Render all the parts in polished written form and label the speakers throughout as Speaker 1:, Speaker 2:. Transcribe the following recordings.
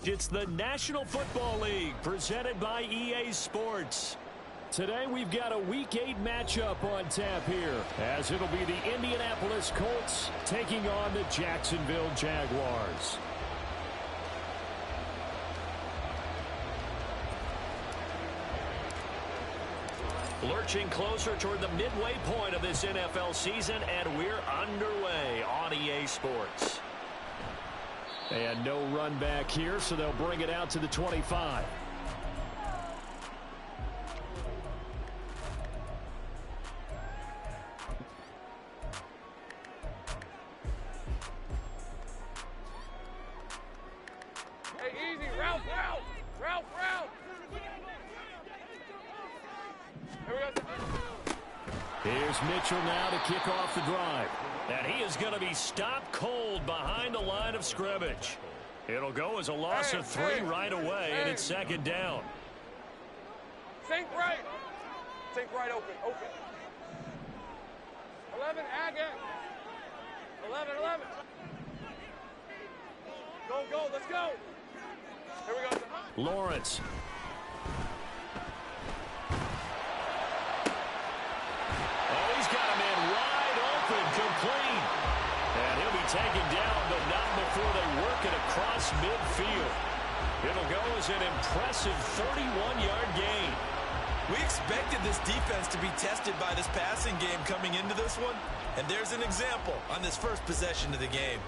Speaker 1: It's the National Football League presented by EA Sports. Today we've got a Week 8 matchup on tap here, as it'll be the Indianapolis Colts taking on the Jacksonville Jaguars. Lurching closer toward the midway point of this NFL season, and we're underway on EA Sports. And no run back here, so they'll bring it out to the 25.
Speaker 2: Hey, easy. Route. Here we go.
Speaker 1: Here's Mitchell now to kick off the drive. And he is going to be stopped cold behind the line of scrimmage. It'll go as a loss of 3 right away, and it's second down.
Speaker 2: Sink right. Sink right open. 11, Agate. 11. Go. Let's go. Here we go.
Speaker 1: Lawrence. Oh, he's got a man wide open, complete. And he'll be taken down, but not before they work it across midfield. It'll go as an impressive 31-yard gain.
Speaker 3: We expected this defense to be tested by this passing game coming into this one, and there's an example on this first possession of the game.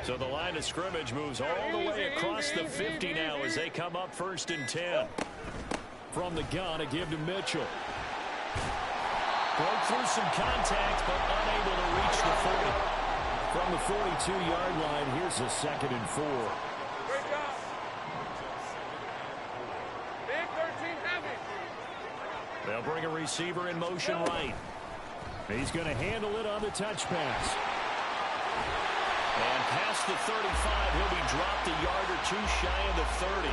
Speaker 1: So the line of scrimmage moves all the way across the 50 now as they come up 1st and 10. From the gun, a give to Mitchell. Broke through some contact, but unable to reach the 40. From the 42-yard line, here's a 2nd and 4.
Speaker 2: Great job. Big 13 heavy.
Speaker 1: They'll bring a receiver in motion right. He's going to handle it on the touch pass. And past the 35, he'll be dropped a yard or 2 shy of the 30.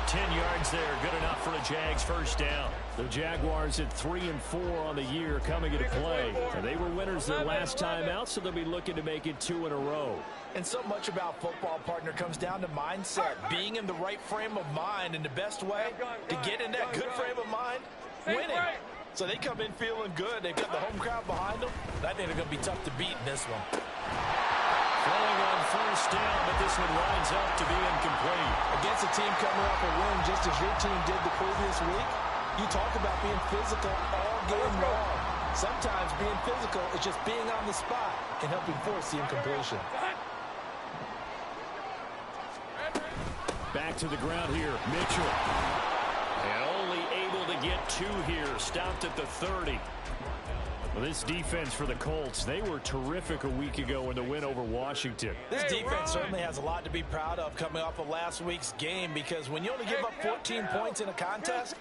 Speaker 1: 10 yards there, good enough for a Jags first down. The Jaguars at 3-4 on the year coming into play. And they were winners their last time out, so they'll be looking to make it 2 in a row.
Speaker 3: And so much about football, partner, comes down to mindset. Being in the right frame of mind, and the best way to get in that good frame of mind, winning. So they come in feeling good. They've got the home crowd behind them. I think they're going to be tough to beat in this one.
Speaker 1: Throwing on first down, but this one winds up to be incomplete.
Speaker 4: Against a team coming off a win just as your team did the previous week, you talk about being physical all game long. Sometimes being physical is just being on the spot and helping force the incompletion.
Speaker 1: Back to the ground here, Mitchell. And only able to get 2 here, stopped at the 30. Well, this defense for the Colts, they were terrific a week ago in the win over Washington.
Speaker 4: This defense certainly has a lot to be proud of coming off of last week's game, because when you only give up 14 points in a contest,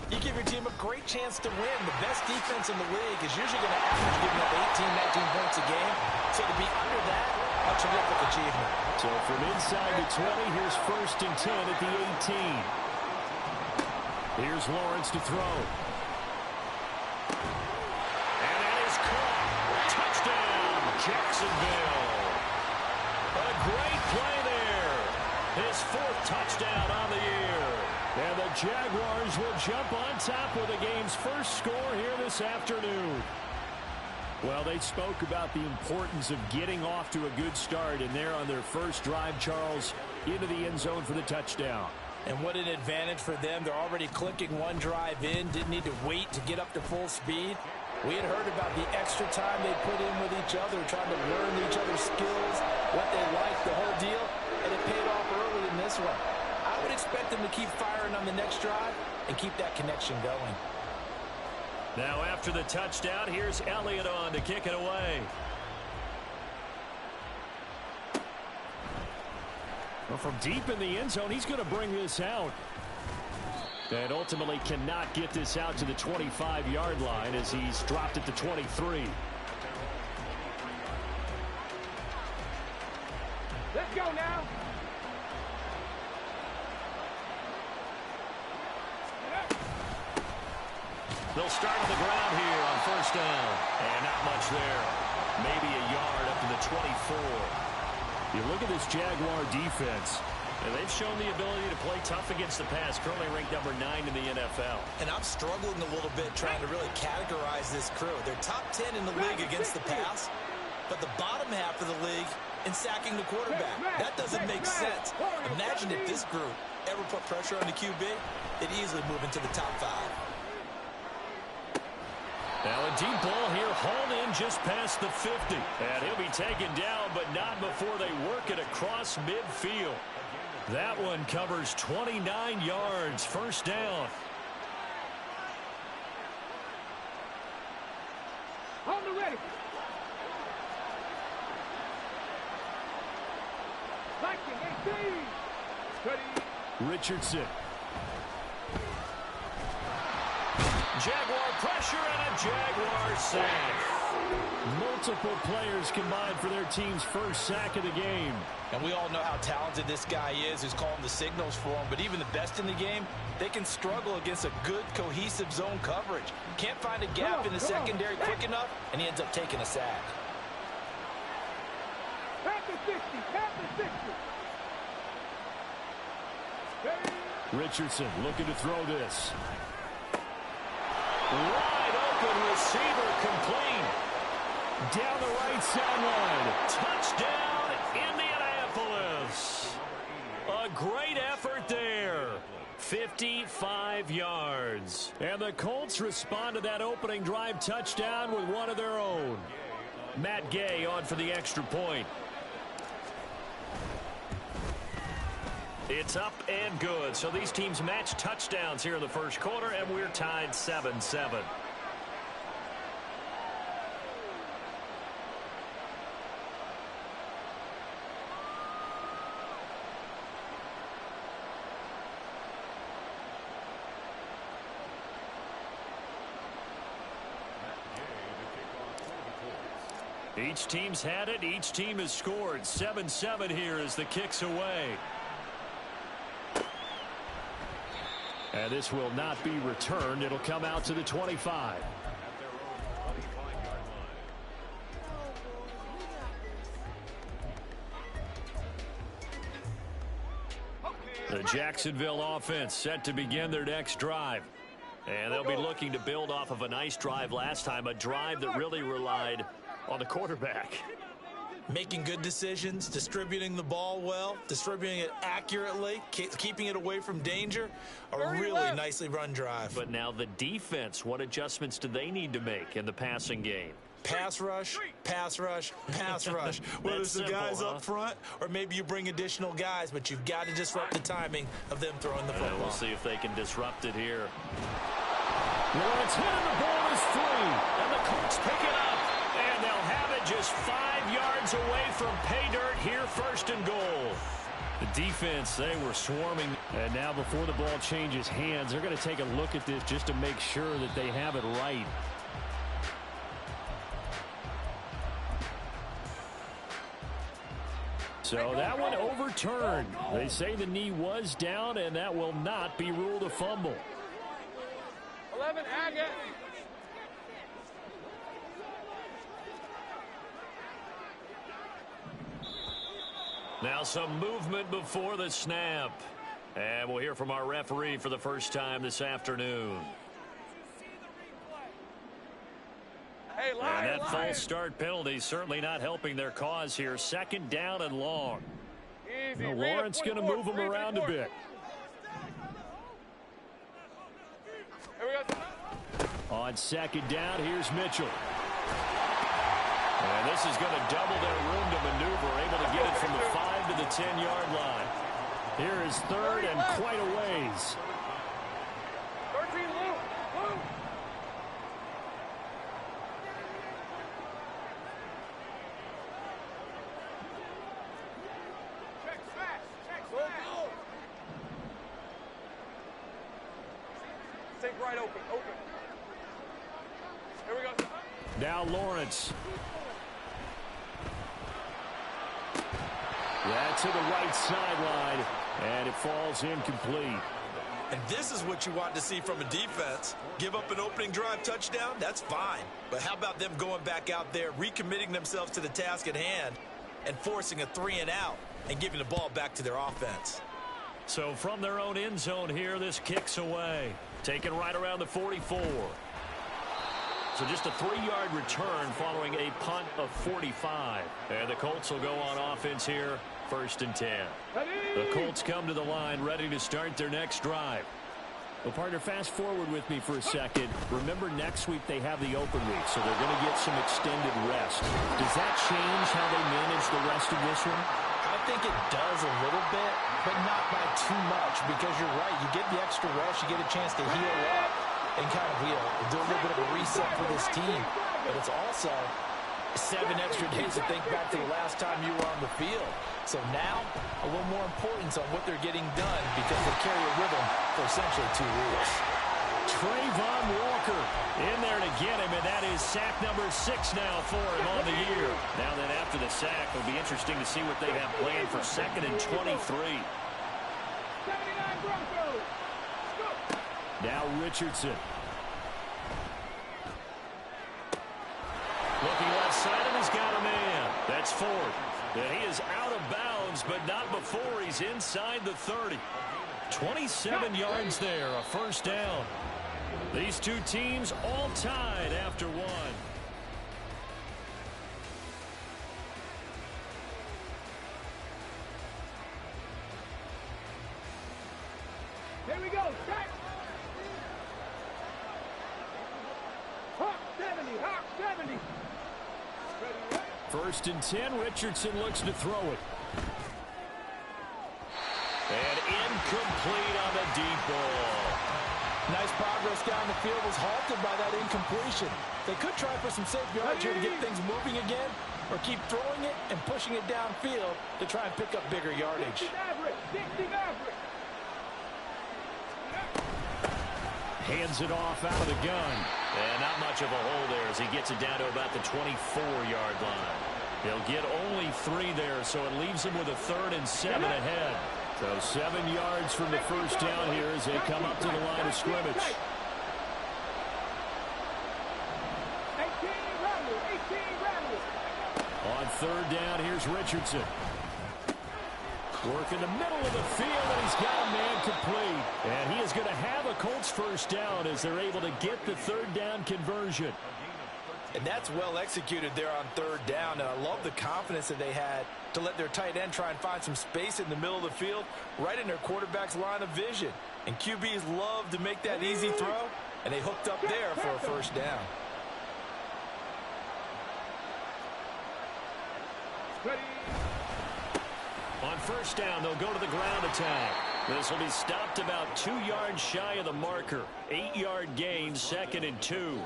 Speaker 4: you give your team a great chance to win. The best defense in the league is usually going to average giving up 18, 19 points a game. So to be under that, a terrific achievement.
Speaker 1: So from inside the 20, here's 1st and 10 at the 18. Here's Lawrence to throw. Jacksonville. A great play there. His 4th touchdown on the year. And the Jaguars will jump on top with the game's first score here this afternoon. Well, they spoke about the importance of getting off to a good start, and they're on their first drive, Charles, into the end zone for the touchdown.
Speaker 4: And what an advantage for them. They're already clicking one drive in, didn't need to wait to get up to full speed. We had heard about the extra time they put in with each other, trying to learn each other's skills, what they liked, the whole deal, and it paid off early in this one. I would expect them to keep firing on the next drive and keep that connection going.
Speaker 1: Now after the touchdown, here's Elliott on to kick it away. Well, from deep in the end zone, he's going to bring this out. And ultimately cannot get this out to the 25-yard line as he's dropped it to 23.
Speaker 2: Let's go now.
Speaker 1: They'll start on the ground here on first down. And not much there. Maybe a yard up to the 24. You look at this Jaguar defense, and they've shown the ability to play tough against the pass, currently ranked number 9 in the NFL.
Speaker 4: And I'm struggling a little bit trying to really categorize this crew. They're top 10 in the league against the pass, but the bottom half of the league in sacking the quarterback. That doesn't make sense. Imagine if this group ever put pressure on the QB, they'd easily move into the top 5.
Speaker 1: Now a deep ball here, hauled in just past the 50. And he'll be taken down, but not before they work it across midfield. That one covers 29 yards, first down.
Speaker 2: On the ready. Viking 18. Steady.
Speaker 1: Richardson. Jaguar pressure and a Jaguar sack. Multiple players combined for their team's first sack of the game.
Speaker 4: And we all know how talented this guy is who's calling the signals for him. But even the best in the game, they can struggle against a good, cohesive zone coverage. Can't find a gap in the secondary quick enough, and he ends up taking a sack.
Speaker 2: At the 60. At the 60.
Speaker 1: Richardson looking to throw this. Wide open receiver complete. Down the right sideline. Touchdown, Indianapolis. A great effort there. 55 yards. And the Colts respond to that opening drive touchdown with one of their own. Matt Gay on for the extra point. It's up and good. So these teams match touchdowns here in the first quarter, and we're tied 7-7. Each team's had it. Each team has scored. 7-7 here as the kick's away. And this will not be returned. It'll come out to the 25. The Jacksonville offense set to begin their next drive. And they'll be looking to build off of a nice drive last time, a drive that really relied on the quarterback.
Speaker 4: Making good decisions, distributing the ball well, distributing it accurately, keeping it away from danger. A really nicely run drive.
Speaker 1: But now the defense, what adjustments do they need to make in the passing game?
Speaker 4: Pass rush, pass rush, pass rush. Whether it's the guys up front or maybe you bring additional guys, but you've got to disrupt the timing of them throwing the football.
Speaker 1: We'll see if they can disrupt it here. Lawrence hit and the ball is free. And the Colts pick it up. And they'll have it just 5 yards away from pay dirt here, first and goal. The defense, they were swarming. And now before the ball changes hands, they're going to take a look at this just to make sure that they have it right. So that one overturned. They say the knee was down, and that will not be ruled a fumble.
Speaker 2: 11, Agate.
Speaker 1: Now some movement before the snap. And we'll hear from our referee for the first time this afternoon.
Speaker 2: Hey,
Speaker 1: and that false start penalty certainly not helping their cause here. Second down and long.
Speaker 2: Easy.
Speaker 1: Lawrence going to move them around a bit.
Speaker 2: Here we go.
Speaker 1: On second down, here's Mitchell. And this is going to double their room to maneuver, able to get it from the 5 to the 10-yard line. Here is third and quite a ways.
Speaker 2: 13, Luke. Luke. Check, smash. Check, Think right open. Here we go.
Speaker 1: Now Lawrence. Yeah, to the right sideline, and it falls incomplete.
Speaker 3: And this is what you want to see from a defense. Give up an opening drive touchdown, that's fine. But how about them going back out there, recommitting themselves to the task at hand, and forcing a 3-and-out, and giving the ball back to their offense.
Speaker 1: So from their own end zone here, this kicks away. Taken right around the 44. So just a 3-yard return following a punt of 45. And the Colts will go on offense here, 1st and 10. The Colts come to the line ready to start their next drive. Well, partner, fast forward with me for a second. Remember, next week they have the open week, so they're going to get some extended rest. Does that change how they manage the rest of this one?
Speaker 4: I think it does a little bit, but not by too much, because you're right. You get the extra rest, you get a chance to heal up and kind of do a little bit of a reset for this team. But it's also 7 extra days to think back to the last time you were on the field. So now, a little more importance on what they're getting done because they carry a rhythm for essentially 2 weeks.
Speaker 1: Trayvon Walker in there to get him, and that is sack number 6 now for him on the year. Now then, after the sack, it'll be interesting to see what they have planned for 2nd and 23. Now Richardson. Looking left side, and he's got a man. That's Ford. And he is out of bounds, but not before he's inside the 30. 27 yards there, a 1st down. These two teams all tied after 1.
Speaker 2: Here we go. Check. Hawk 70. Hawk 70.
Speaker 1: 1st and 10. Richardson looks to throw it. And incomplete on the deep ball.
Speaker 4: Nice progress down the field, was halted by that incompletion. They could try for some safe yards here to get things moving again, or keep throwing it and pushing it downfield to try and pick up bigger yardage.
Speaker 1: Hands it off out of the gun. And not much of a hole there as he gets it down to about the 24-yard line. He'll get only 3 there, so it leaves him with a 3rd and 7 ahead. So 7 yards from the 1st down here as they come up to the line of scrimmage.
Speaker 2: 18
Speaker 1: On 3rd down, here's Richardson. Work in the middle of the field, and he's got a man complete. And he is going to have a Colts 1st down as they're able to get the 3rd down conversion.
Speaker 3: And that's well executed there on 3rd down. And I love the confidence that they had to let their tight end try and find some space in the middle of the field, right in their quarterback's line of vision. And QBs love to make that easy throw, and they hooked up there for a 1st down.
Speaker 1: On 1st down, they'll go to the ground attack. This will be stopped about 2 yards shy of the marker. 8-yard gain, 2nd and 2.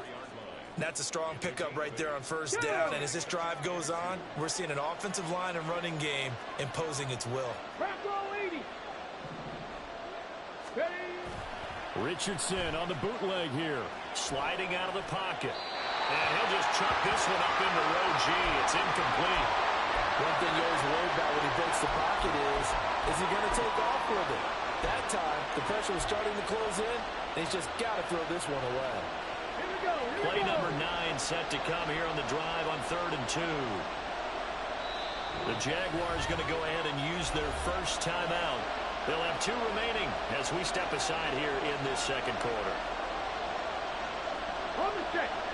Speaker 3: That's a strong pickup right there on 1st down. And as this drive goes on, we're seeing an offensive line and running game imposing its will.
Speaker 1: Richardson on the bootleg here. Sliding out of the pocket. And he'll just chuck this one up into row G. It's incomplete.
Speaker 4: One thing you always worry about when he breaks the pocket is he going to take off with it? That time, the pressure was starting to close in, and he's just got to throw this one away.
Speaker 1: Play number 9 set to come here on the drive on 3rd and 2. The Jaguars going to go ahead and use their 1st timeout. They'll have 2 remaining as we step aside here in this 2nd quarter.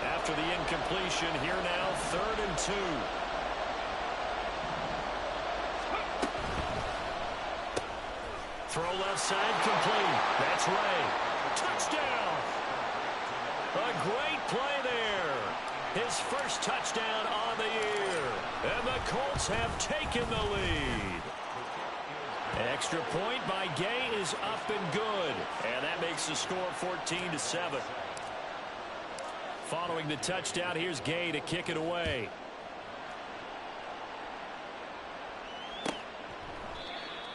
Speaker 1: After the incompletion, here now, 3rd and 2. Throw left side complete. That's Ray. Touchdown! A great play there. His 1st touchdown on the year. And the Colts have taken the lead. Extra point by Gay is up and good. And that makes the score 14-7. Following the touchdown, here's Gay to kick it away.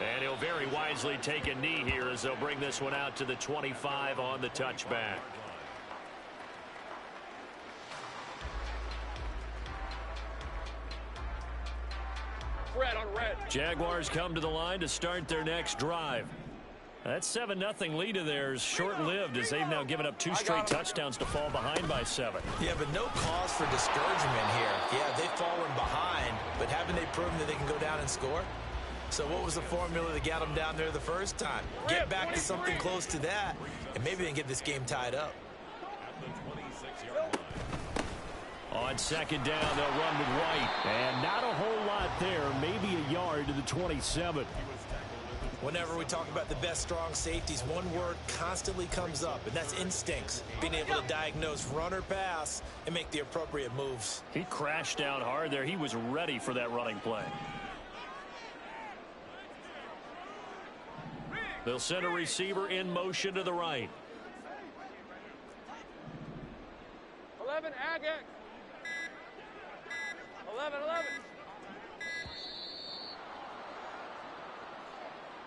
Speaker 1: And he'll very wisely take a knee here as they'll bring this one out to the 25 on the touchback.
Speaker 2: Red on red.
Speaker 1: Jaguars come to the line to start their next drive. That 7-0 lead of theirs short-lived as they've now given up 2 straight touchdowns to fall behind by 7.
Speaker 4: Yeah, but no cause for discouragement here. Yeah, they've fallen behind, but haven't they proven that they can go down and score? So what was the formula that got them down there the first time? Get back to something close to that, and maybe they can get this game tied up.
Speaker 1: On second down, they'll run with White. And not a whole lot there, maybe a yard to the 27.
Speaker 4: Whenever we talk about the best strong safeties, one word constantly comes up, and that's instincts. Being able to diagnose run or pass and make the appropriate moves.
Speaker 1: He crashed down hard there. He was ready for that running play. They'll send a receiver in motion to the right.
Speaker 2: 11, Agate. 11.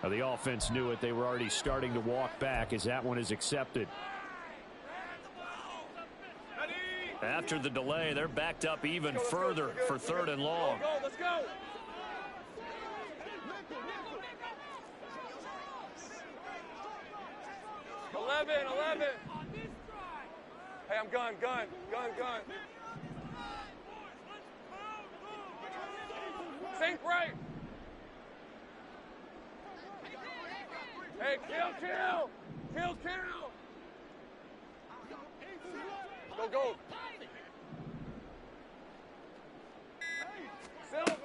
Speaker 1: Now the offense knew it. They were already starting to walk back as that one is accepted. After the delay, they're backed up even further for 3rd and long.
Speaker 2: Let's go. 11. Hey, I'm gun. Sink right. Hey, kill. Go. Silver.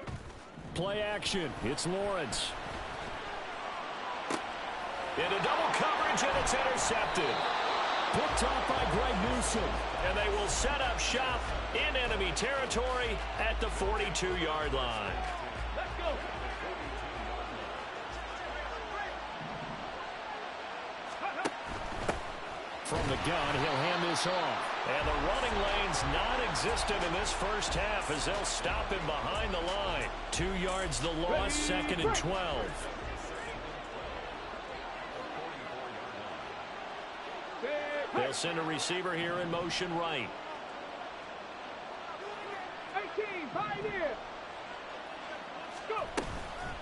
Speaker 1: Play action. It's Lawrence. Into double coverage, and it's intercepted. Picked off by Greg Newsom. And they will set up shop in enemy territory at the 42-yard line.
Speaker 2: Let's go.
Speaker 1: From the gun, he'll hand this off. And the running lane's non-existent in this first half as they'll stop him behind the line. 2 yards the loss, 2nd and 12. They'll send a receiver here in motion right.
Speaker 2: 18, pioneer. Go.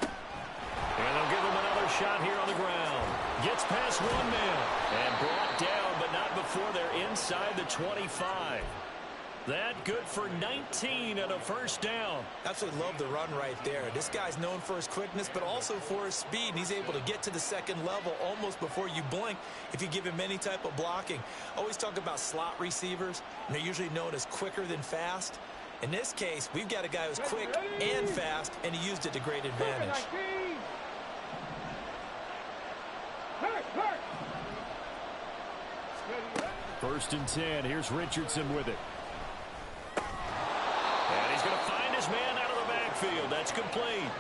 Speaker 1: And they'll give him another shot here on the ground. Gets past one man and brought down, but not before they're inside the 25. That good for 19 and a first down.
Speaker 4: Absolutely love the run right there. This guy's known for his quickness, but also for his speed. And he's able to get to the second level almost before you blink if you give him any type of blocking. Always talk about slot receivers, and they're usually known as quicker than fast. In this case, we've got a guy who's quick and fast, and he used it to great advantage.
Speaker 1: First and 10. Here's Richardson with it. And he's going to find his man out of the backfield. That's complete.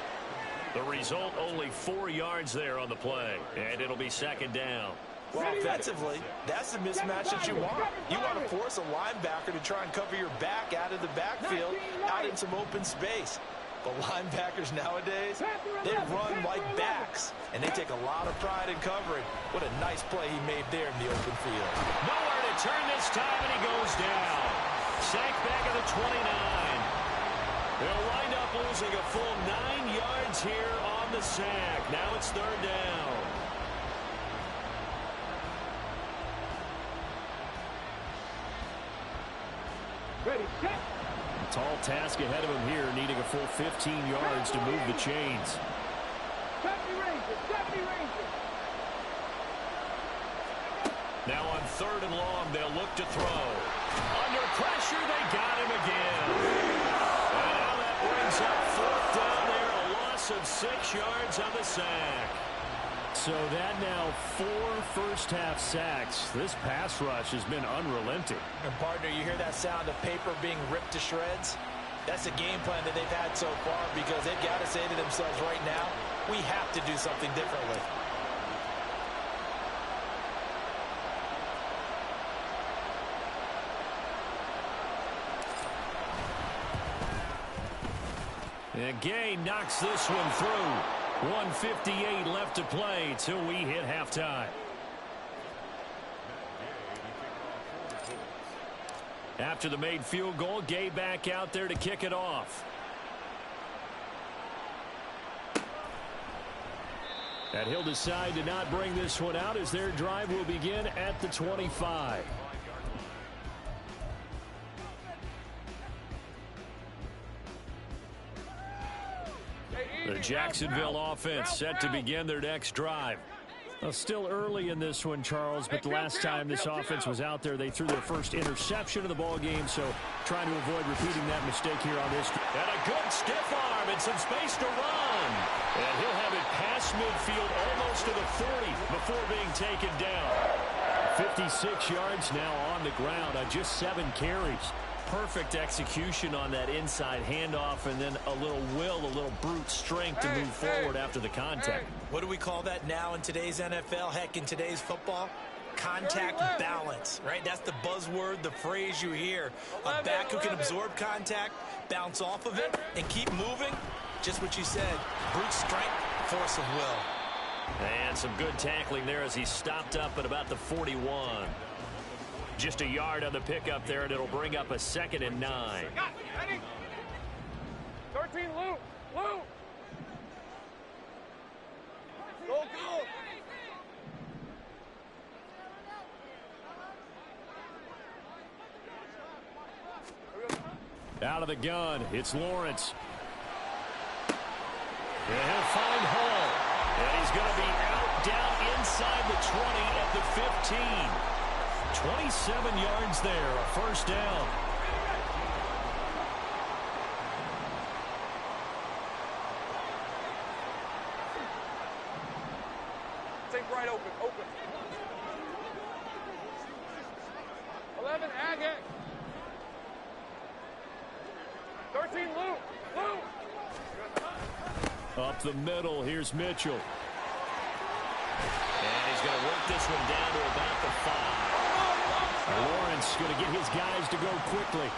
Speaker 1: The result, only 4 yards there on the play. And it'll be second down.
Speaker 4: Well, offensively, that's the mismatch that you want. You want to force a linebacker to try and cover your back out of the backfield, out in some open space. But linebackers nowadays, they run like backs, and they take a lot of pride in covering. What a nice play he made there in the open field.
Speaker 1: Nowhere to turn this time, and he goes down. Sacked back at the 29. They'll wind up losing a full 9 yards here on the sack. Now it's third down.
Speaker 2: Ready, set.
Speaker 1: Tall task ahead of him here, needing a full 15 yards to move the chains.
Speaker 2: 70 Rangers.
Speaker 1: Now on third and long, they'll look to throw. Under pressure, they got him again. And now that brings up fourth down there, a loss of 6 yards on the sack. So that now 4 first-half sacks. This pass rush has been unrelenting.
Speaker 4: And partner, you hear that sound of paper being ripped to shreds? That's the game plan that they've had so far because they've got to say to themselves right now, we have to do something differently.
Speaker 1: And Gay knocks this one through. 1:58 left to play till we hit halftime. After the made field goal, Gay back out there to kick it off. And he'll decide to not bring this one out as their drive will begin at the 25. The Jacksonville offense set to begin their next drive. Well, still early in this one, Charles, but the last time this offense was out there, they threw their first interception of the ball game, so trying to avoid repeating that mistake here on this. And a good stiff arm and some space to run. And he'll have it past midfield almost to the 40 before being taken down. 56 yards now on the ground on just 7 carries. Perfect execution on that inside handoff, and then a little will, a little brute strength to move forward after the contact.
Speaker 4: What do we call that now in today's NFL? Heck, in today's football? Contact balance, right? That's the buzzword, the phrase you hear. A back who can absorb contact, bounce off of it, and keep moving. Just what you said, brute strength, force of will.
Speaker 1: And some good tackling there as he stopped up at about the 41. Just a yard on the pickup there, and it'll bring up a 2nd and 9.
Speaker 2: 13, Lou. Lou. Go, go.
Speaker 1: Out of the gun, it's Lawrence. And he'll find Hall. And he's going to be out down inside the 20 at the 15. 27 yards there, a first down.
Speaker 2: Take right open, open. 11, Agate. 13, Lou. Lou.
Speaker 1: Up the middle, here's Mitchell. And he's going to work this one down to about the 5. Lawrence going to get his guys to go quickly.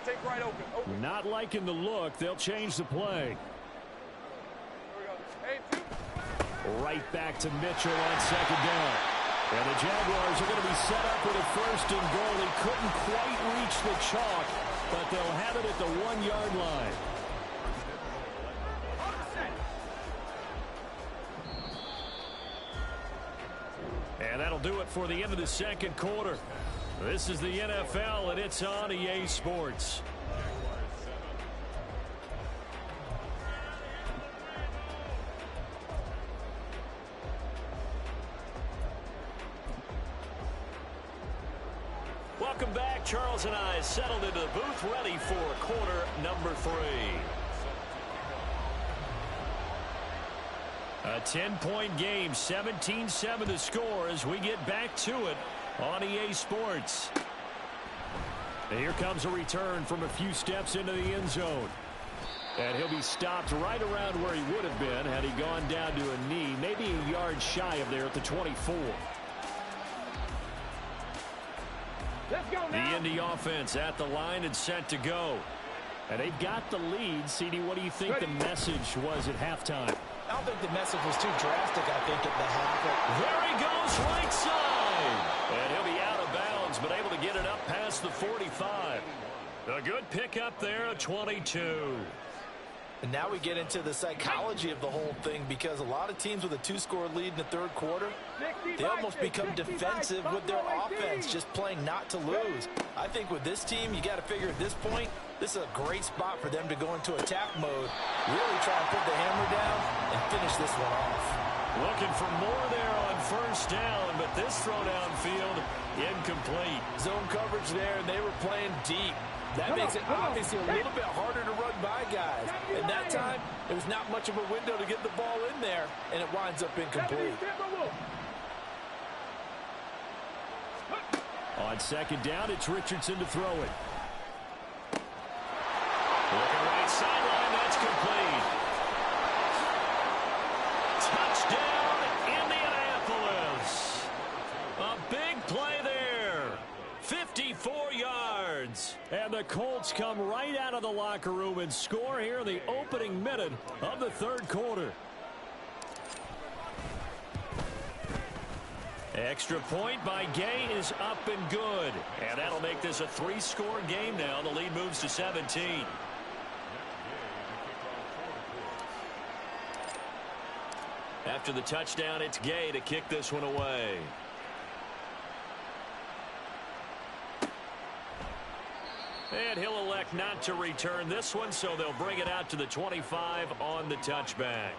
Speaker 2: Take right open, open.
Speaker 1: Not liking the look. They'll change the play.
Speaker 2: Here we go. Hey, 2.
Speaker 1: Right back to Mitchell on 2nd down. And the Jaguars are going to be set up with a 1st and goal. He couldn't quite reach the chalk, but they'll have it at the 1-yard line. And that'll do it for the end of the 2nd quarter. This is the NFL, and it's on EA Sports. Welcome back. Charles and I settled into the booth, ready for quarter number 3. A 10-point game, 17-7 the score as we get back to it on EA Sports. And here comes a return from a few steps into the end zone. And he'll be stopped right around where he would have been had he gone down to a knee, maybe a yard shy of there at the 24.
Speaker 2: Let's go now.
Speaker 1: The Indy offense at the line and set to go. And they've got the lead. CD, what do you think the message was at halftime?
Speaker 4: I don't think the message was too drastic, I think, at the half.
Speaker 1: There he goes, right side. And he'll be out of bounds, but able to get it up past the 45. A good pickup there at 22.
Speaker 4: And now we get into the psychology of the whole thing, because a lot of teams with a 2-score lead in the 3rd quarter, they almost become defensive with their offense, just playing not to lose. I think with this team, you got to figure at this point, this is a great spot for them to go into attack mode, really try and put the hammer down and finish this one off.
Speaker 1: Looking for more there on 1st down, but this throw downfield incomplete.
Speaker 4: Zone coverage there, and they were playing deep. That makes it obviously a little bit harder to run by guys. And that time, there was not much of a window to get the ball in there, and it winds up incomplete.
Speaker 1: On 2nd down, it's Richardson to throw it. Looking right sideline, that's complete. Touchdown, Indianapolis. A big play there. 54 yards. yards. And the Colts come right out of the locker room and score here in the opening minute of the third quarter. Extra point by Gay is up and good. And that'll make this a 3-score game now. The lead moves to 17. After the touchdown, it's Gay to kick this one away. And he'll elect not to return this one, so they'll bring it out to the 25 on the touchback.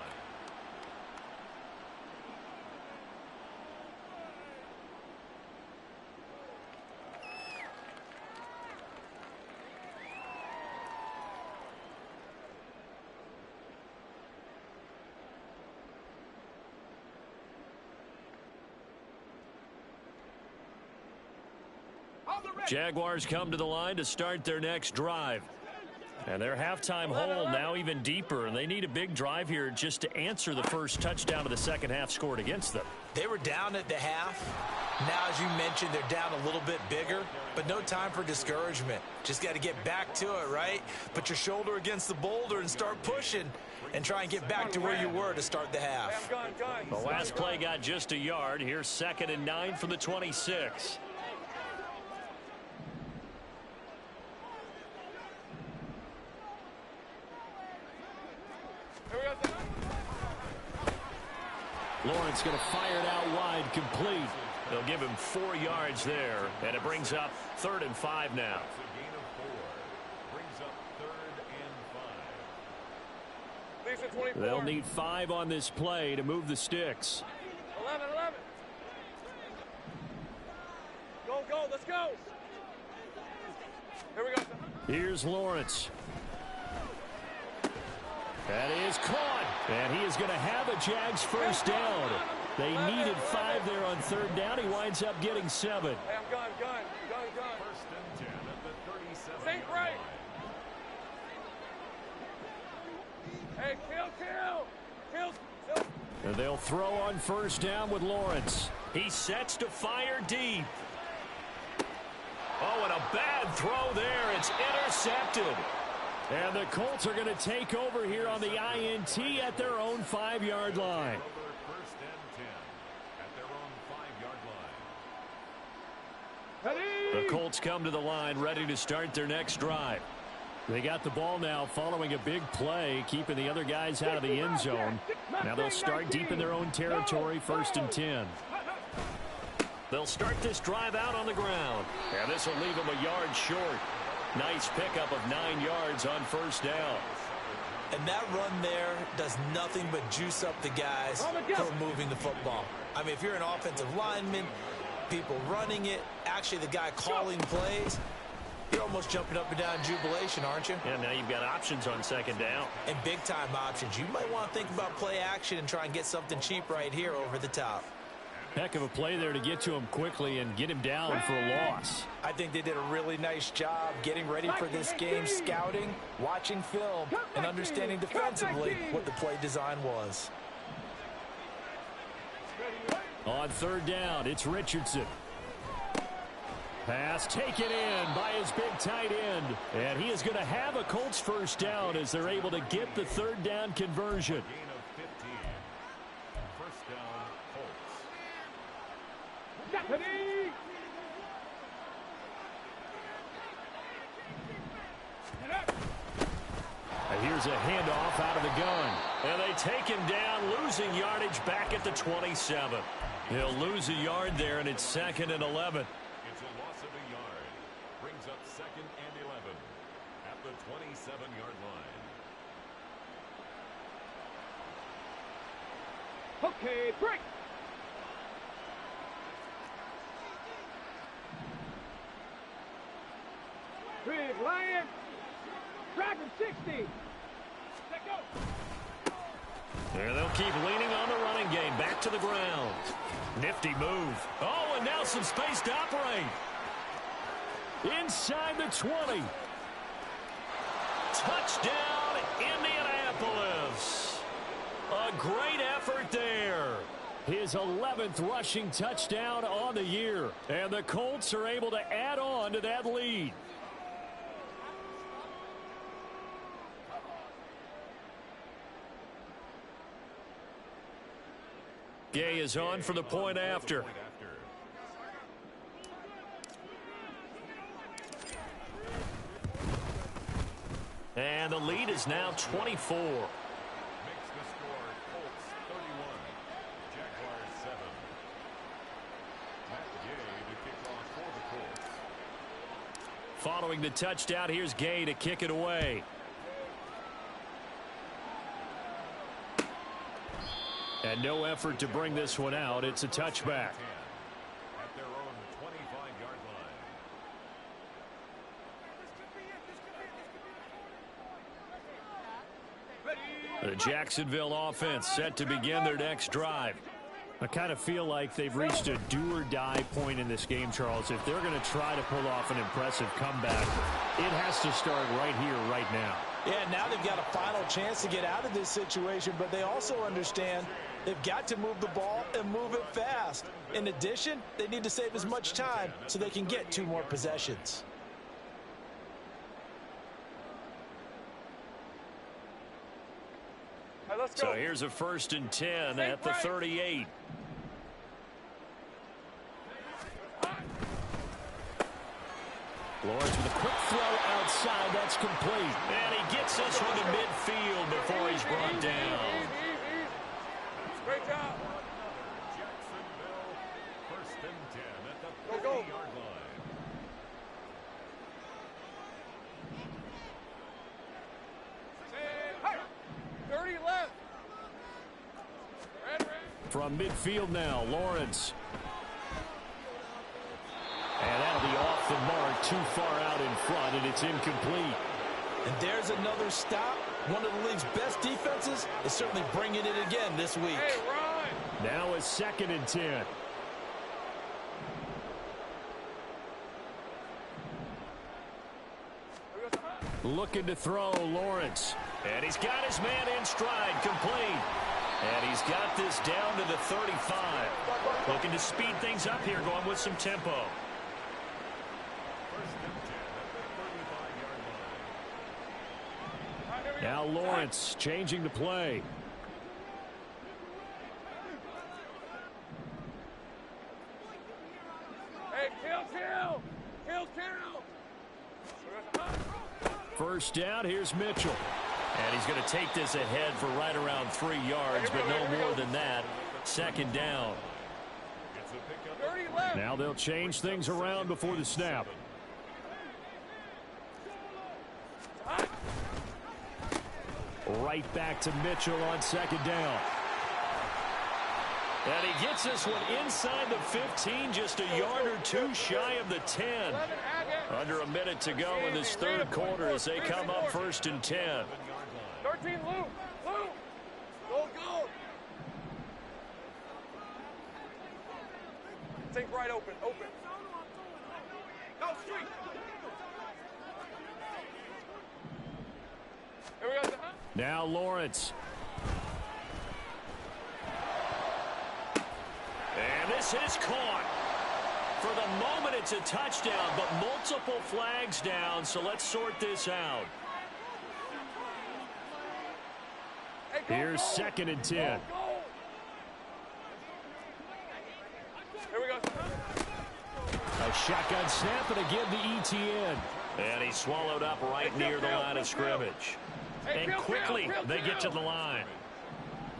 Speaker 1: Jaguars come to the line to start their next drive. And their halftime hole now even deeper, and they need a big drive here just to answer the first touchdown of the second half scored against them.
Speaker 4: They were down at the half. Now, as you mentioned, they're down a little bit bigger, but no time for discouragement. Just got to get back to it, right? Put your shoulder against the boulder and start pushing and try and get back to where you were to start the half.
Speaker 1: The last play got just a yard. Here's 2nd and 9 from the 26. Lawrence going to fire it out wide, complete. They'll give him 4 yards there, and it brings up 3rd and 5 now. They'll need 5 on this play to move the sticks.
Speaker 2: 11. Go, let's go. Here we go.
Speaker 1: Here's Lawrence. That is caught, and he is going to have a Jags first down. They needed 5 there on 3rd down. He winds up getting 7.
Speaker 2: Hey, I'm gone. 1st and 10 at the 37. Think right. Hey, kill.
Speaker 1: And they'll throw on 1st down with Lawrence. He sets to fire deep. Oh, and a bad throw there. It's intercepted. And the Colts are going to take over here on the INT at their own 5-yard line.
Speaker 5: 1st and 10 at their own 5-yard line.
Speaker 1: The Colts come to the line ready to start their next drive. They got the ball now following a big play, keeping the other guys out of the end zone. Now they'll start deep in their own territory, 1st and 10. They'll start this drive out on the ground. And this will leave them a yard short. Nice pickup of 9 yards on 1st down.
Speaker 4: And that run there does nothing but juice up the guys who are moving the football. I mean, if you're an offensive lineman, people running it, actually the guy calling plays, you're almost jumping up and down in jubilation, aren't you?
Speaker 1: Yeah, now you've got options on 2nd down.
Speaker 4: And big-time options. You might want to think about play action and try and get something cheap right here over the top.
Speaker 1: Heck of a play there to get to him quickly and get him down for a loss.
Speaker 4: I think they did a really nice job getting ready for this game, scouting, watching film, and understanding defensively what the play design was.
Speaker 1: On 3rd down, it's Richardson. Pass taken in by his big tight end. And he is going to have a Colts first down as they're able to get the 3rd down conversion. Here's a handoff out of the gun. And they take him down, losing yardage back at the 27. He'll lose a yard there, and it's 2nd and 11.
Speaker 5: It's a loss of a yard. Brings up 2nd and 11 at the 27-yard line.
Speaker 2: Okay, break. Big Lion. Dragon 60. Let go.
Speaker 1: There they'll keep leaning on the running game. Back to the ground. Nifty move. Oh, and now some space to operate. Inside the 20. Touchdown, Indianapolis. A great effort there. His 11th rushing touchdown on the year. And the Colts are able to add on to that lead. Gay is on for the point after. And the lead is now 24.
Speaker 5: Makes the score Colts 31, Jaguars 7. Matt Gay to kick off for the Colts.
Speaker 1: Following the touchdown, here's Gay to kick it away. And no effort to bring this one out. It's a touchback.
Speaker 5: At their own 25-yard line.
Speaker 1: The Jacksonville offense set to begin their next drive. I kind of feel like they've reached a do-or-die point in this game, Charles. If they're going to try to pull off an impressive comeback, it has to start right here, right now.
Speaker 4: Yeah, now they've got a final chance to get out of this situation, but they also understand they've got to move the ball and move it fast. In addition, they need to save as much time so they can get 2 more possessions.
Speaker 2: All right, let's go.
Speaker 1: So here's a 1st and 10 at the 38. Lawrence with a quick throw outside. That's complete. And he gets this one to midfield before he's brought down.
Speaker 2: Great job.
Speaker 5: Jacksonville, 1st and 10 at the
Speaker 2: Go.
Speaker 5: 30-yard line.
Speaker 2: Hey, 30 left. Red.
Speaker 1: From midfield now, Lawrence. And that'll be off the mark, too far out in front, and it's incomplete.
Speaker 4: And there's another stop. One of the league's best defenses is certainly bringing it again this week.
Speaker 2: Hey, Ron.
Speaker 1: Now a 2nd and 10. Looking to throw, Lawrence. And he's got his man in stride, complete. And he's got this down to the 35. Looking to speed things up here, going with some tempo.
Speaker 5: 1st and 10 at the 35-yard line.
Speaker 1: Now Lawrence changing the play.
Speaker 2: Hey, kill.
Speaker 1: 1st down, here's Mitchell. And he's going to take this ahead for right around 3 yards, but no more than that. 2nd down.
Speaker 5: It's a pickup.
Speaker 2: 30 left.
Speaker 1: Now they'll change things around before the snap. Right back to Mitchell on 2nd down. And he gets this one inside the 15, just a yard or 2 shy of the 10.
Speaker 2: 11 Agate.
Speaker 1: Under a minute to go in this 3rd quarter as they come up 1st and 10.
Speaker 2: 13 Lou. Go. Think right open. Go street. Here we go.
Speaker 1: Now Lawrence. And this is caught. For the moment, it's a touchdown, but multiple flags down, so let's sort this out.
Speaker 2: Hey, go,
Speaker 1: Here's
Speaker 2: go.
Speaker 1: 2nd and 10.
Speaker 2: Go. Here we go.
Speaker 1: A shotgun snap, and again the ETN. And he's swallowed up right near the line of scrimmage.
Speaker 2: Hey,
Speaker 1: And quickly, they get to the line.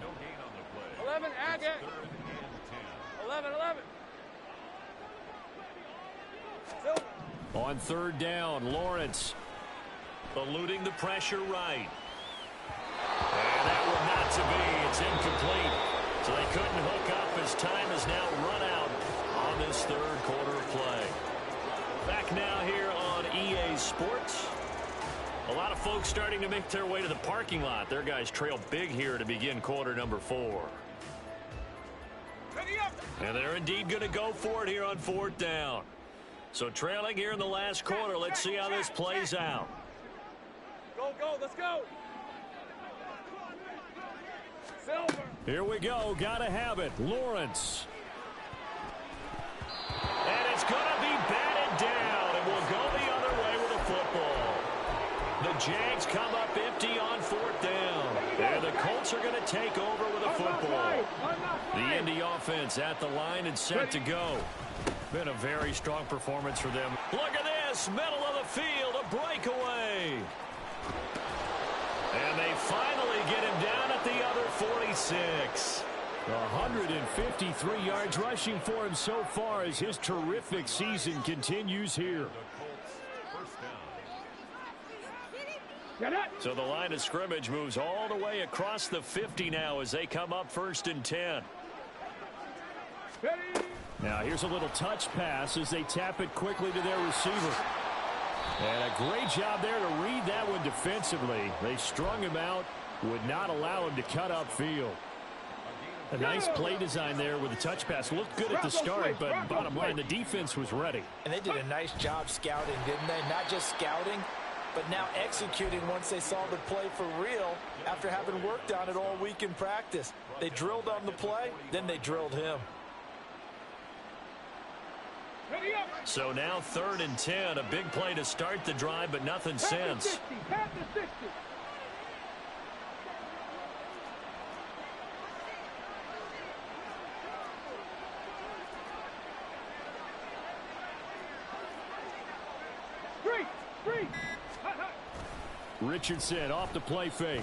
Speaker 5: No gain on the play.
Speaker 2: 11 Agate.
Speaker 5: 3rd and 10.
Speaker 2: 11. Silver.
Speaker 1: On 3rd down, Lawrence eluding the pressure right. And that will not to be. It's incomplete. So they couldn't hook up as time is now run out on this 3rd quarter of play. Back now here on EA Sports. A lot of folks starting to make their way to the parking lot. Their guys trail big here to begin quarter number 4. And they're indeed going to go for it here on 4th down. So trailing here in the last quarter. Let's see how this plays out.
Speaker 2: Go. Let's go. Silver.
Speaker 1: Here we go. Got to have it. Lawrence. And it's going to be batted down. And we'll go the other way with the football. The Jags come up empty on 4th down. And the Colts are going to take over with a football. The Indy offense at the line and set to go. Been a very strong performance for them. Look at this, middle of the field, a breakaway. And they finally get him down at the other 46.
Speaker 6: 153 yards rushing for him so far as his terrific season continues here.
Speaker 1: So the line of scrimmage moves all the way across the 50 now as they come up 1st and 10.
Speaker 6: Now here's a little touch pass as they tap it quickly to their receiver. And a great job there to read that one defensively. They strung him out, would not allow him to cut upfield. A nice play design there with the touch pass. Looked good at the start, but bottom line, the defense was ready.
Speaker 4: And they did a nice job scouting, didn't they? Not just scouting, but now executing once they saw the play for real after having worked on it all week in practice. They drilled on the play, then they drilled him.
Speaker 1: So now 3rd and 10, a big play to start the drive, but nothing since.
Speaker 6: Richardson off the play fake.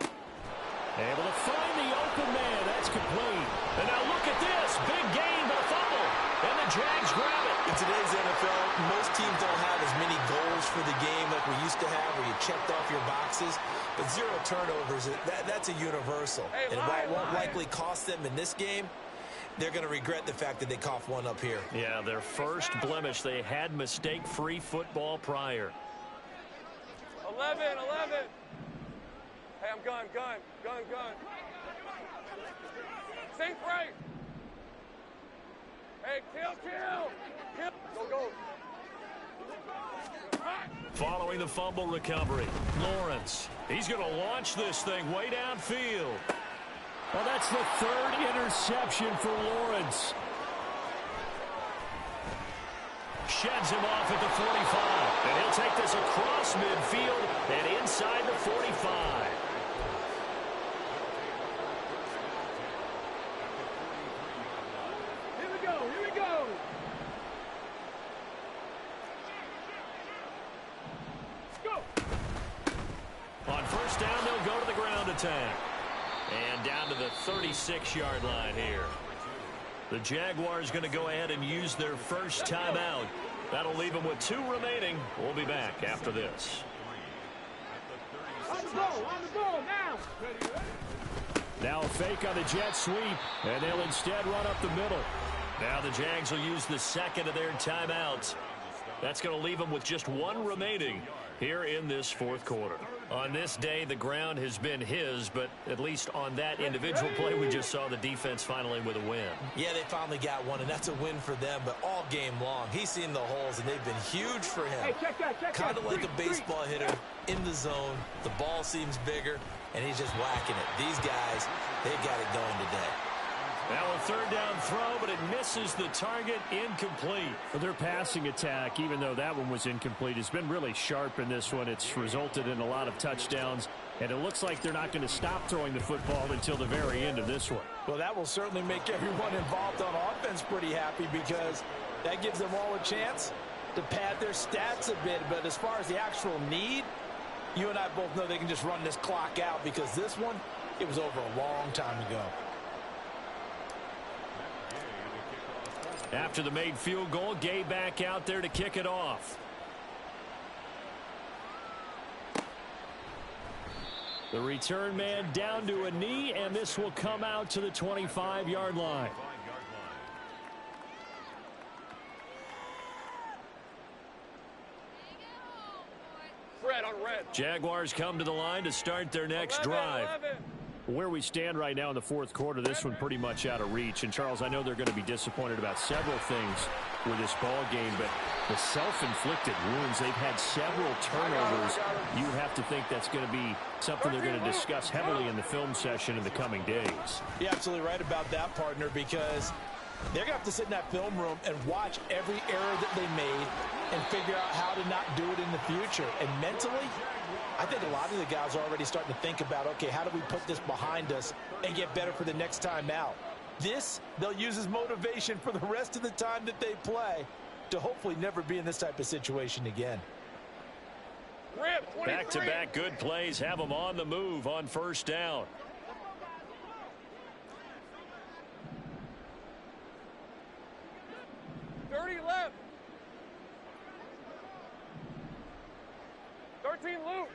Speaker 6: Able to find the open man. That's complete.
Speaker 1: And now look at this. Big gain, but a fumble. And the Jags grab it.
Speaker 3: In today's NFL, most teams don't have as many goals for the game like we used to have where you checked off your boxes. But 0 turnovers, that's a universal. And while it won't likely cost them in this game, they're going to regret the fact that they coughed one up here.
Speaker 1: Yeah, their first blemish. They had mistake-free football prior.
Speaker 2: 11. Hey, I'm gun. Think right. Hey, kill. Go.
Speaker 1: Following the fumble recovery, Lawrence. He's going to launch this thing way downfield.
Speaker 6: Well, that's the 3rd interception for Lawrence.
Speaker 1: Sheds him off at the 45. And he'll take this across midfield and inside the 45.
Speaker 2: Here we go.
Speaker 1: On 1st down, they'll go to the ground attack. And down to the 36-yard line here. The Jaguars going to go ahead and use their first timeout. That'll leave them with 2 remaining. We'll be back after this.
Speaker 2: On the ball now.
Speaker 6: Now a fake on the jet sweep, and they'll instead run up the middle.
Speaker 1: Now the Jags will use the 2nd of their timeouts. That's going to leave them with just 1 remaining here in this 4th quarter. On this day, the ground has been his, but at least on that individual play, we just saw the defense finally with a win.
Speaker 3: Yeah, they finally got one, and that's a win for them, but all game long, he's seen the holes, and they've been huge for him.
Speaker 2: Hey, check that.
Speaker 3: Kind of like a baseball hitter in the zone. The ball seems bigger, and he's just whacking it. These guys, they've got it going today.
Speaker 1: Now a 3rd down throw, but it misses the target, incomplete.
Speaker 6: Well, their passing attack, even though that one was incomplete, has been really sharp in this one. It's resulted in a lot of touchdowns, and it looks like they're not going to stop throwing the football until the very end of this one.
Speaker 4: Well, that will certainly make everyone involved on offense pretty happy because that gives them all a chance to pad their stats a bit. But as far as the actual need, you and I both know they can just run this clock out because this one, it was over a long time ago.
Speaker 1: After the made field goal, Gay back out there to kick it off.
Speaker 6: The return man down to a knee, and this will come out to the 25-yard line.
Speaker 2: Red on red.
Speaker 1: Jaguars come to the line to start their next drive.
Speaker 2: 11.
Speaker 6: Where we stand right now in the 4th quarter, this one pretty much out of reach. And, Charles, I know they're going to be disappointed about several things with this ball game, but the self-inflicted wounds, they've had several turnovers. You have to think that's going to be something they're going to discuss heavily in the film session in the coming days.
Speaker 4: You're absolutely right about that, partner, because they're going to have to sit in that film room and watch every error that they made, and figure out how to not do it in the future. And mentally, I think a lot of the guys are already starting to think about, okay, how do we put this behind us and get better for the next time out? This, they'll use as motivation for the rest of the time that they play to hopefully never be in this type of situation again.
Speaker 1: Back-to-back good plays have them on the move on first down.
Speaker 2: Left. 13 loop.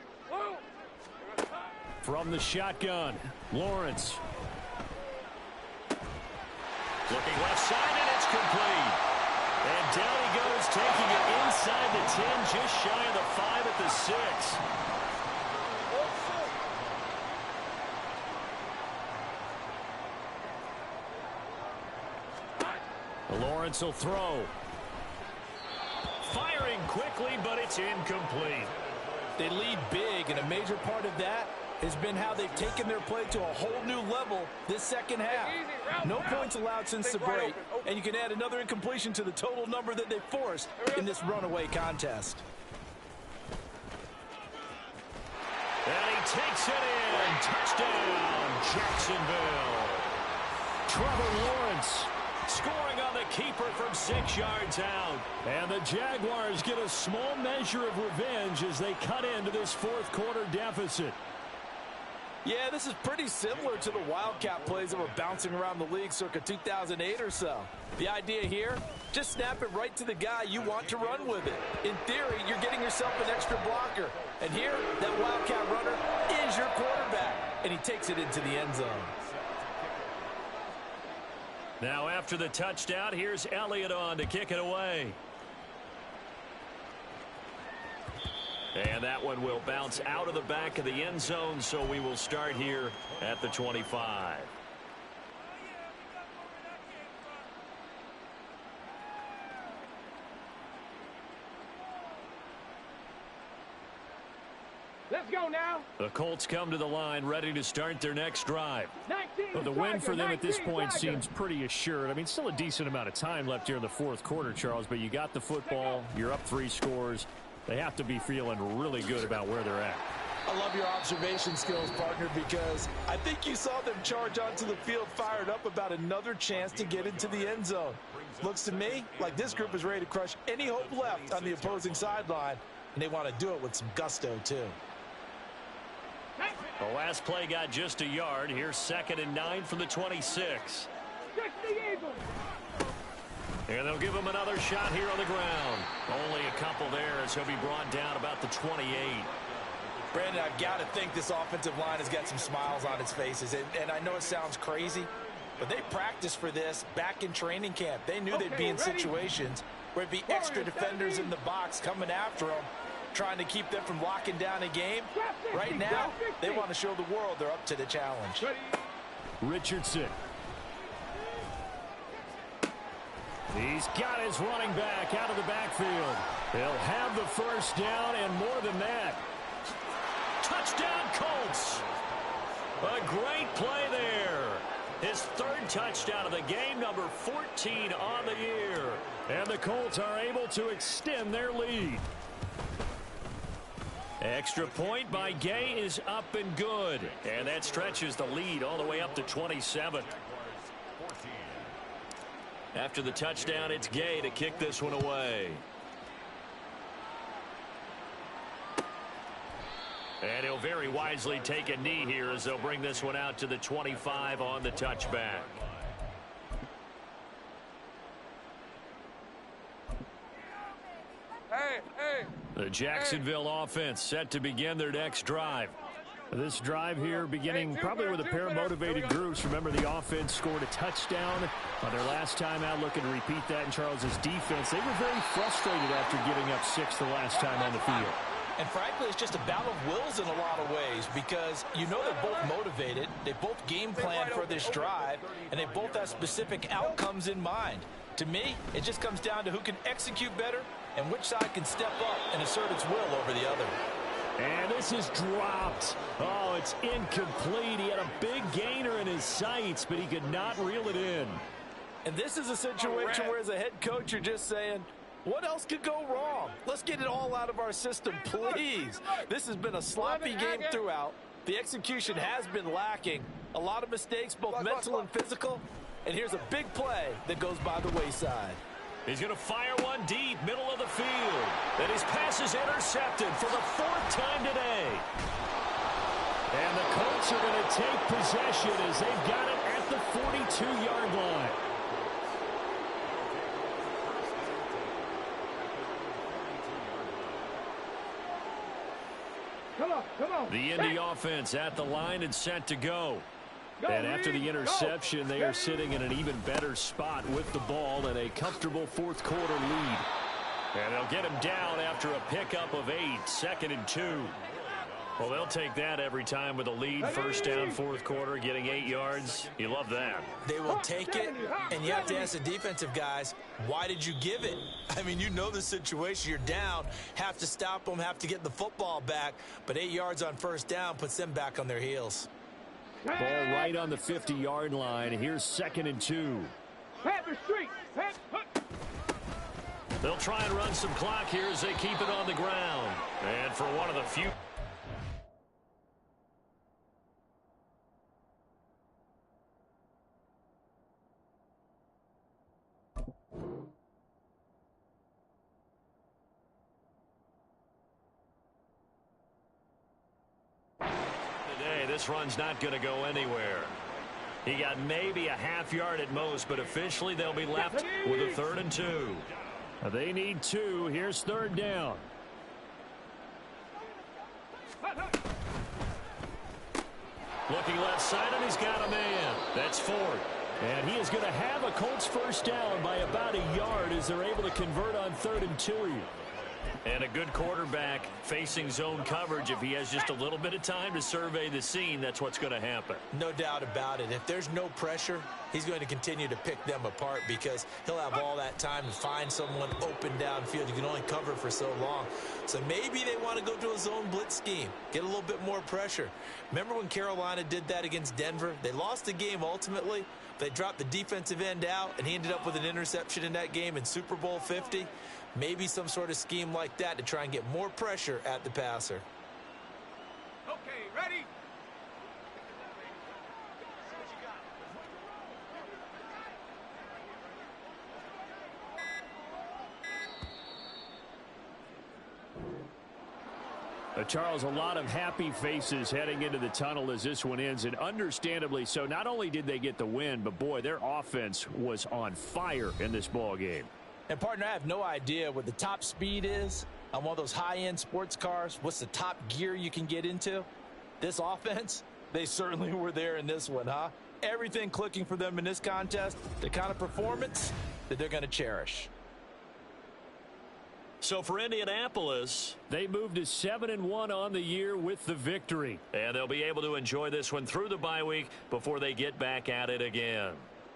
Speaker 6: From the shotgun, Lawrence.
Speaker 1: Looking left side, and it's complete. And down he goes, taking it inside the 10, just shy of the 5 at the 6. Lawrence will throw. Firing quickly, but it's incomplete.
Speaker 4: They lead big, and a major part of that has been how they've taken their play to a whole new level this second half. No points allowed since the break, and you can add another incompletion to the total number that they forced in this runaway contest.
Speaker 1: And he takes it in. Touchdown, Jacksonville.
Speaker 6: Trevor Lawrence
Speaker 1: scoring on the keeper from 6 yards out.
Speaker 6: And the Jaguars get a small measure of revenge as they cut into this fourth quarter deficit.
Speaker 4: Yeah, this is pretty similar to the Wildcat plays that were bouncing around the league circa 2008 or so. The idea here, just snap it right to the guy you want to run with it. In theory, you're getting yourself an extra blocker. And here, that Wildcat runner is your quarterback. And he takes it into the end zone.
Speaker 1: Now after the touchdown, here's Elliott on to kick it away. And that one will bounce out of the back of the end zone, so we will start here at the 25.
Speaker 2: Let's go now.
Speaker 1: The Colts come to the line ready to start their next drive.
Speaker 6: Well, the win for them at this point seems pretty assured. I mean, still a decent amount of time left here in the fourth quarter, Charles, but you got the football. You're up 3 scores. They have to be feeling really good about where they're at.
Speaker 4: I love your observation skills, partner, because I think you saw them charge onto the field fired up about another chance to get into the end zone. Looks to me like this group is ready to crush any hope left on the opposing sideline, and they want to do it with some gusto, too.
Speaker 1: The last play got just a yard. Here's 2nd and 9 from the 26. And they'll give him another shot here on the ground. Only a couple there as he'll be brought down about the 28.
Speaker 4: Brandon, I've got to think this offensive line has got some smiles on its faces. And I know it sounds crazy, but they practiced for this back in training camp. They knew they'd be in situations where it'd be extra defenders in the box coming after them, trying to keep them from locking down a game. Right now, they want to show the world they're up to the challenge.
Speaker 6: Richardson. He's got his running back out of the backfield. He'll have the first down and more than that.
Speaker 1: Touchdown, Colts. A great play there. His 3rd touchdown of the game, number 14 on the year.
Speaker 6: And the Colts are able to extend their lead.
Speaker 1: Extra point by Gay is up and good. And that stretches the lead all the way up to 27. After the touchdown, it's Gay to kick this one away. And he'll very wisely take a knee here as they'll bring this one out to the 25 on the touchback. The Jacksonville offense set to begin their next drive.
Speaker 6: This drive here beginning probably with a pair of motivated groups. Remember, the offense scored a touchdown on their last time out, looking to repeat that in Charles's defense. They were very frustrated after giving up 6 the last time on the field.
Speaker 4: And frankly, it's just a battle of wills in a lot of ways because you know they're both motivated, they both game plan for this drive, and they both have specific outcomes in mind. To me, it just comes down to who can execute better and which side can step up and assert its will over the other.
Speaker 6: And this is dropped. Oh, it's incomplete. He had a big gainer in his sights, but he could not reel it in.
Speaker 4: And this is a situation where as a head coach, you're just saying, What else could go wrong? Let's get it all out of our system, please. This has been a sloppy game throughout. The execution has been lacking. A lot of mistakes, both mental and physical. And here's a big play that goes by the wayside.
Speaker 1: He's going to fire one deep, middle of the field. And his pass is intercepted for the 4th time today. And the Colts are going to take possession as they've got it at the 42-yard line.
Speaker 2: Come on.
Speaker 1: The Indy offense at the line and set to go. And after the interception, they are sitting in an even better spot with the ball and a comfortable fourth-quarter lead. And they'll get him down after a pickup of 8, 2nd and 2. Well, they'll take that every time with a lead, first down, fourth quarter, getting 8 yards. You love that.
Speaker 4: They will take it, and you have to ask the defensive guys, why did you give it? I mean, you know the situation. You're down, have to stop them, have to get the football back, but 8 yards on first down puts them back on their heels.
Speaker 6: Ball right on the 50-yard line. Here's 2nd and 2.
Speaker 1: They'll try and run some clock here as they keep it on the ground. And for one of the few... This run's not going to go anywhere. He got maybe a half yard at most, but officially they'll be left with a 3rd and 2.
Speaker 6: They need 2. Here's 3rd down.
Speaker 1: Looking left side, and he's got a man. That's 4th.
Speaker 6: And he is going to have a Colts first down by about a yard as they're able to convert on 3rd and 2.
Speaker 1: And a good quarterback facing zone coverage. If he has just a little bit of time to survey the scene, that's what's going to happen.
Speaker 4: No doubt about it. If there's no pressure, he's going to continue to pick them apart because he'll have all that time to find someone open downfield. You can only cover for so long. So maybe they want to go to a zone blitz scheme, get a little bit more pressure. Remember when Carolina did that against Denver? They lost the game ultimately. They dropped the defensive end out, and he ended up with an interception in that game in Super Bowl 50. Maybe some sort of scheme like that to try and get more pressure at the passer.
Speaker 2: Okay, ready?
Speaker 6: Charles, a lot of happy faces heading into the tunnel as this one ends, and understandably so. Not only did they get the win, but boy, their offense was on fire in this ball game.
Speaker 4: And, partner, I have no idea what the top speed is on one of those high-end sports cars. What's the top gear you can get into? This offense, they certainly were there in this one, huh? Everything clicking for them in this contest, the kind of performance that they're going to cherish.
Speaker 1: So for Indianapolis,
Speaker 6: they moved to 7-1 on the year with the victory.
Speaker 1: And they'll be able to enjoy this one through the bye week before they get back at it again.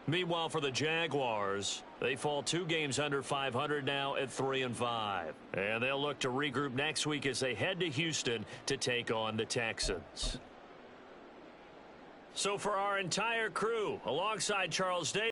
Speaker 1: Meanwhile, for the Jaguars, they fall 2 games under 500 now at 3-5. And they'll look to regroup next week as they head to Houston to take on the Texans. So for our entire crew, alongside Charles Davis,